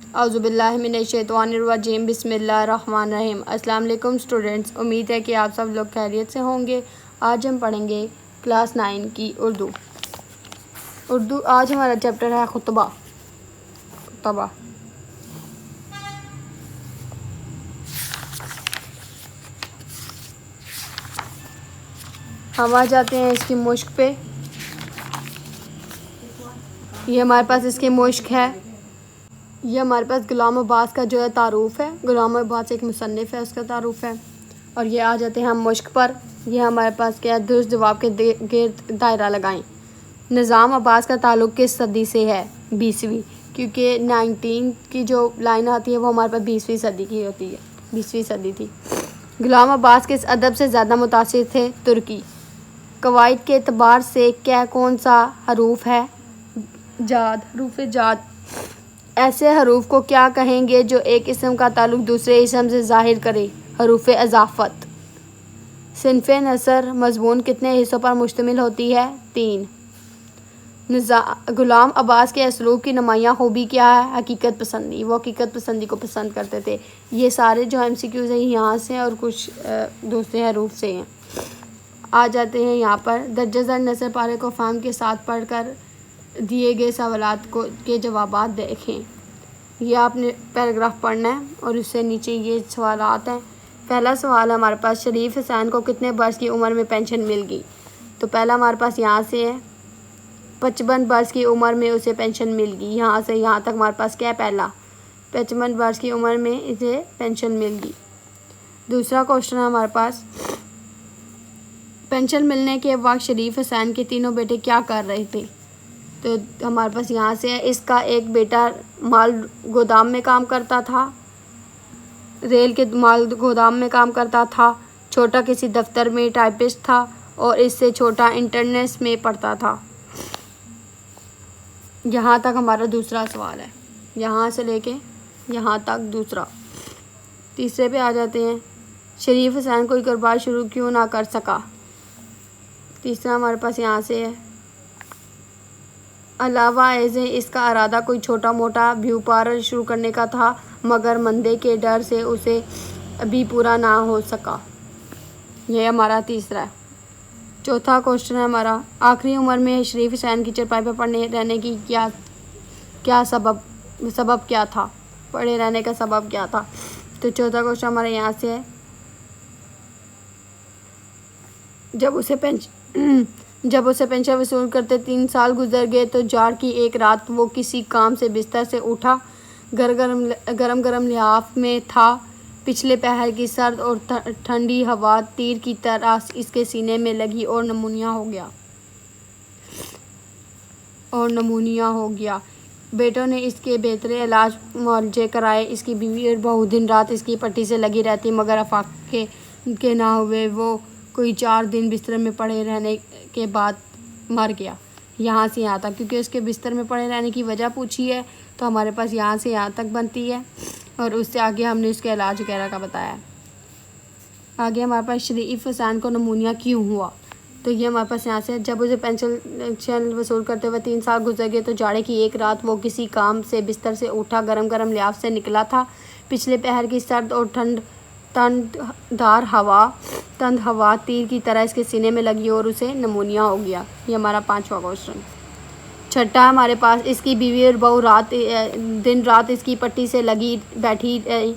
اعوذ باللہ من الشیطان الرجیم بسم اللہ الرحمن الرحیم۔ السلام علیکم اسٹوڈنٹس، امید ہے کہ آپ سب لوگ خیریت سے ہوں گے۔ آج ہم پڑھیں گے کلاس 9 کی اردو۔ آج ہمارا چیپٹر ہے خطبہ۔ ہم آ جاتے ہیں اس کی مشق پہ۔ یہ ہمارے پاس اس کی مشق ہے۔ یہ ہمارے پاس غلام عباس کا جو ہے تعارف ہے۔ غلام عباس ایک مصنف ہے، اس کا تعارف ہے۔ اور یہ آ جاتے ہیں ہم مشق پر۔ یہ ہمارے پاس کیا ہے، درست جواب کے گرد دائرہ لگائیں۔ نظام عباس کا تعلق کس صدی سے ہے؟ 20ویں، کیونکہ 19 کی جو لائن آتی ہے وہ ہمارے پاس 20ویں صدی کی ہوتی ہے، 20ویں صدی تھی۔ غلام عباس کس ادب سے زیادہ متاثر تھے؟ ترکی۔ قواعد کے اعتبار سے کون سا حروف ہے؟ جاد، حروف جاد۔ ایسے حروف کو کیا کہیں گے جو ایک اسم کا تعلق دوسرے اسم سے ظاہر کرے؟ حروف اضافت۔ صنف نثر مضمون کتنے حصوں پر مشتمل ہوتی ہے؟ 3۔ غلام عباس کے اسلوب کی نمایاں خوبی کیا ہے؟ حقیقت پسندی۔ وہ حقیقت پسندی کو پسند کرتے تھے۔ یہ سارے جو MCQs ہیں یہاں سے اور کچھ دوسرے حروف سے ہیں۔ آ جاتے ہیں یہاں پر درجہ ذیل نثر پارے کو فہم کے ساتھ پڑھ کر دیے گئے سوالات کے جوابات دیکھیں۔ یہ آپ نے پیراگراف پڑھنا ہے اور اس سے نیچے یہ سوالات ہیں۔ پہلا سوال ہمارے پاس، شریف حسین کو کتنے برس کی عمر میں پینشن مل گئی؟ تو پہلا ہمارے پاس یہاں سے ہے 55 برس کی عمر میں اسے پینشن مل گئی۔ یہاں سے یہاں تک ہمارے پاس کیا ہے؟ پہلا 55 برس کی عمر میں اسے پینشن مل گئی۔ دوسرا کوشچن ہے ہمارے پاس، پینشن ملنے کے وقت شریف حسین کے تینوں بیٹے کیا کر رہے تھے؟ تو ہمارے پاس یہاں سے ہے، اس کا ایک بیٹا مال گودام میں کام کرتا تھا، ریل کے مال گودام میں کام کرتا تھا، چھوٹا کسی دفتر میں ٹائپسٹ تھا اور اس سے چھوٹا انٹرنیٹ میں پڑھتا تھا۔ یہاں تک ہمارا دوسرا سوال ہے، یہاں سے لے کے یہاں تک دوسرا۔ تیسرے پہ آ جاتے ہیں، شریف حسین کوئی کاروبار شروع کیوں نہ کر سکا؟ تیسرا ہمارے پاس یہاں سے ہے، علاوہ ازیں اس کا ارادہ کوئی چھوٹا موٹا بیوپار شروع کرنے کا تھا، مگر مندے کے ڈر سے اسے ابھی پورا نہ ہو سکا۔ یہ ہمارا تیسرا ہے۔ چوتھا کوشچن ہے ہمارا، آخری عمر میں شریف حسین کی چرپائی پر پڑے رہنے کی کیا سبب کیا تھا؟ پڑے رہنے کا سبب کیا تھا؟ تو چوتھا کوشچن ہمارا یہاں سے ہے، جب اسے پینشن وصول کرتے 3 سال گزر گئے تو جاڑ کی ایک رات وہ کسی کام سے بستر سے اٹھا، گرم لحاف میں تھا، پچھلے پہر کی سرد اور ٹھنڈی ہوا تیر کی طرح اس کے سینے میں لگی اور نمونیا ہو گیا۔ بیٹوں نے اس کے بہتر علاج معالجے کرائے، اس کی بیوی اور بہو دن رات اس کی پٹی سے لگی رہتی، مگر افاقے کے نہ ہوئے۔ وہ کوئی 4 دن بستر میں پڑے رہنے کے بعد مر گیا۔ یہاں سے یہاں تک، کیونکہ اس کے بستر میں پڑے رہنے کی وجہ پوچھی ہے تو ہمارے پاس یہاں سے یہاں تک بنتی ہے اور اس سے آگے ہم نے اس کے علاج وغیرہ کا بتایا ہے۔ آگے ہمارے پاس شریف حسین کو نمونیا کیوں ہوا؟ تو یہ ہمارے پاس یہاں سے، جب اسے پینشن وصول کرتے ہوئے 3 سال گزر گئے تو جاڑے کی ایک رات وہ کسی کام سے بستر سے اٹھا، گرم لحاف سے نکلا تھا، پچھلے پہر کی سرد اور تند ہوا تیر کی طرح اس کے سینے میں لگی اور اسے نمونیا ہو گیا۔ یہ ہمارا 5واں کوشچن۔ چھٹا ہمارے پاس، اس کی بیوی اور بہو دن رات اس کی پٹی سے لگی بیٹھی رہی،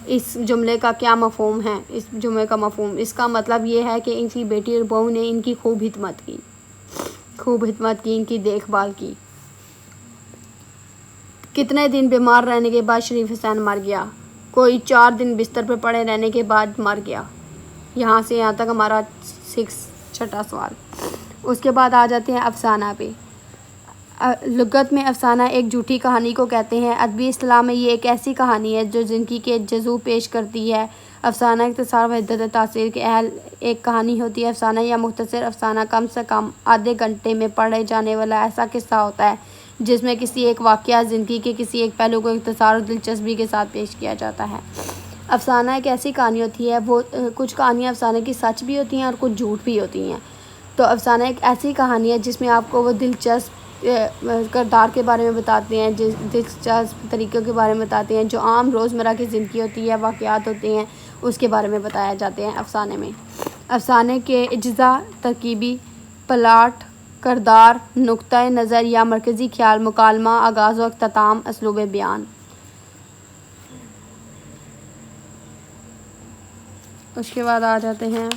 اس جملے کا کیا مفہوم ہے؟ اس جملے کا مفہوم، اس کا مطلب یہ ہے کہ ان کی بیٹی اور بہو نے ان کی خوب خدمت کی، ان کی دیکھ بھال کی۔ کتنے دن بیمار رہنے کے بعد شریف حسین مر گیا؟ کوئی 4 دن بستر پر پڑے رہنے کے بعد مر گیا۔ یہاں سے یہاں تک ہمارا 6 سوال۔ اس کے بعد آ جاتے ہیں افسانہ پہ۔ لغت میں افسانہ ایک جھوٹی کہانی کو کہتے ہیں۔ ادبی اصطلاح میں یہ ایک ایسی کہانی ہے جو زندگی کے جزو پیش کرتی ہے۔ افسانہ اختصار و حدت تاثیر کے اہل ایک کہانی ہوتی ہے۔ افسانہ یا مختصر افسانہ کم سے کم آدھے گھنٹے میں پڑھے جانے والا ایسا قصہ ہوتا ہے جس میں کسی ایک واقعہ زندگی کے کسی ایک پہلو کو اختصار اور دلچسپی کے ساتھ پیش کیا جاتا ہے۔ افسانہ ایک ایسی کہانی ہوتی ہے، وہ کچھ کہانیاں افسانے کی سچ بھی ہوتی ہیں اور کچھ جھوٹ بھی ہوتی ہیں۔ تو افسانہ ایک ایسی کہانی ہے جس میں آپ کو وہ دلچسپ کردار کے بارے میں بتاتے ہیں، دلچسپ طریقوں کے بارے میں بتاتے ہیں، جو عام روزمرہ کی زندگی ہوتی ہے، واقعات ہوتے ہیں، اس کے بارے میں بتایا جاتے ہیں افسانے میں۔ افسانے کے اجزاء ترکیبی، پلاٹ، کردار، نقطۂ نظر یا مرکزی خیال، مکالمہ، آغاز و اختتام، اسلوب بیان۔ اس کے بعد آ جاتے ہیں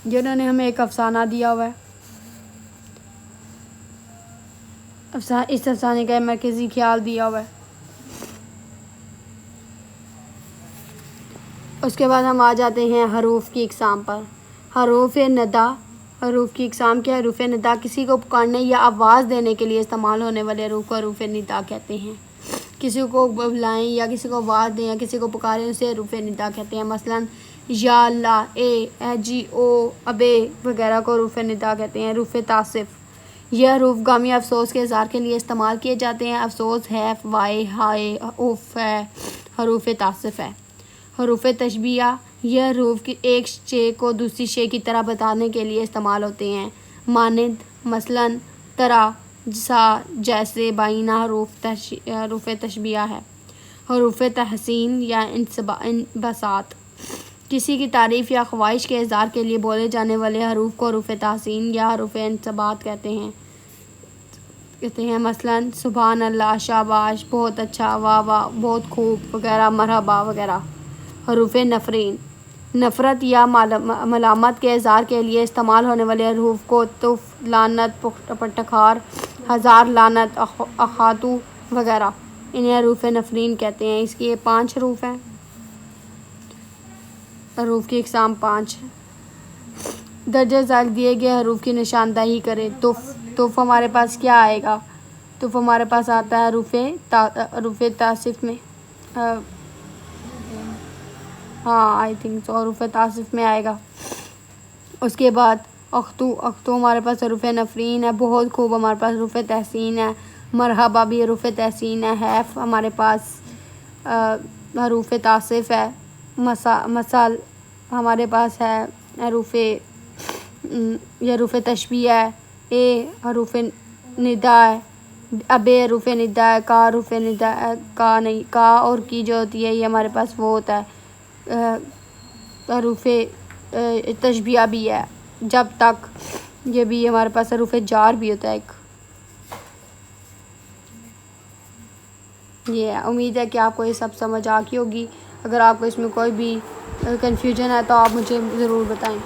جنہوں نے ہمیں ایک افسانہ دیا ہوا ہے، اس افسانے کا مرکزی خیال دیا ہوا ہے۔ اس کے بعد ہم آ جاتے ہیں حروف کی اقسام پر۔ حروف ندا۔ حروف کی اقسام کیا ہے؟ حروف ندا کسی کو پکارنے یا آواز دینے کے لیے استعمال ہونے والے حروف کو حروف ندا کہتے ہیں۔ کسی کو بلائیں یا کسی کو آواز دیں یا کسی کو پکاریں، اسے حروف ندا کہتے ہیں۔ مثلاً یا، لا، اے جی، او، ابے وغیرہ کو حروف ندا کہتے ہیں۔ حروف تعصف۔ یہ حروف غم یا افسوس کے اظہار کے لیے استعمال کیے جاتے ہیں۔ افسوس حیف، وائے، ہائے، اوف ہے، حروف تعصف ہے۔ حروف تشبیہ۔ یہ حروف ایک شے کو دوسری شے کی طرح بتانے کے لیے استعمال ہوتے ہیں، مانند مثلاً طرح، سا، جیسے، بائنہ حروف تشبیہ ہے۔ حروف تحسین یا انبساط۔ کسی کی تعریف یا خواہش کے اظہار کے لیے بولے جانے والے حروف کو حروف تحسین یا حروف انبساط کہتے ہیں۔ مثلاً سبحان اللہ، شاباش، بہت اچھا، واہ واہ، بہت خوب وغیرہ، مرحبا وغیرہ۔ حروف نفرین۔ نفرت یا ملامت کے اظہار کے لیے استعمال ہونے والے حروف کو تف، لعنت، پٹخار، ہزار لعنت، اخاتو وغیرہ، انہیں حروف نفرین کہتے ہیں۔ اس کی یہ 5 حروف ہیں۔ حروف کی اقسام 5 ہیں۔ درجہ ذیل دیے گئے حروف کی نشاندہی کریں۔ تف ہمارے پاس کیا آئے گا؟ تف ہمارے پاس آتا ہے حروف تعصف میں، آئی تھنک سو حروف تعصف میں آئے گا۔ اس کے بعد اختو ہمارے پاس حروف نفرین ہے۔ بہت خوب ہمارے پاس حروف تحسین ہے۔ مرحبا بھی حروف تحسین ہے۔ حیف ہمارے پاس حروف تعصف ہے۔ مثل ہمارے پاس ہے حروف تشبیہ ہے۔ اے حروف ندا ہے۔ ابے حروف ندا ہے۔ کا حروف ندا ہے۔ کا نہیں، کا اور کی جو ہوتی ہے یہ ہمارے پاس وہ ہوتا ہے حروف تشبیہ بھی ہے۔ جب تک یہ بھی ہمارے پاس حروف جار بھی ہوتا ہے ایک۔ یہ ہے، امید ہے کہ آپ کو یہ سب سمجھ آ گئی ہوگی۔ اگر آپ کو اس میں کوئی بھی کنفیوژن ہے تو آپ مجھے ضرور بتائیں۔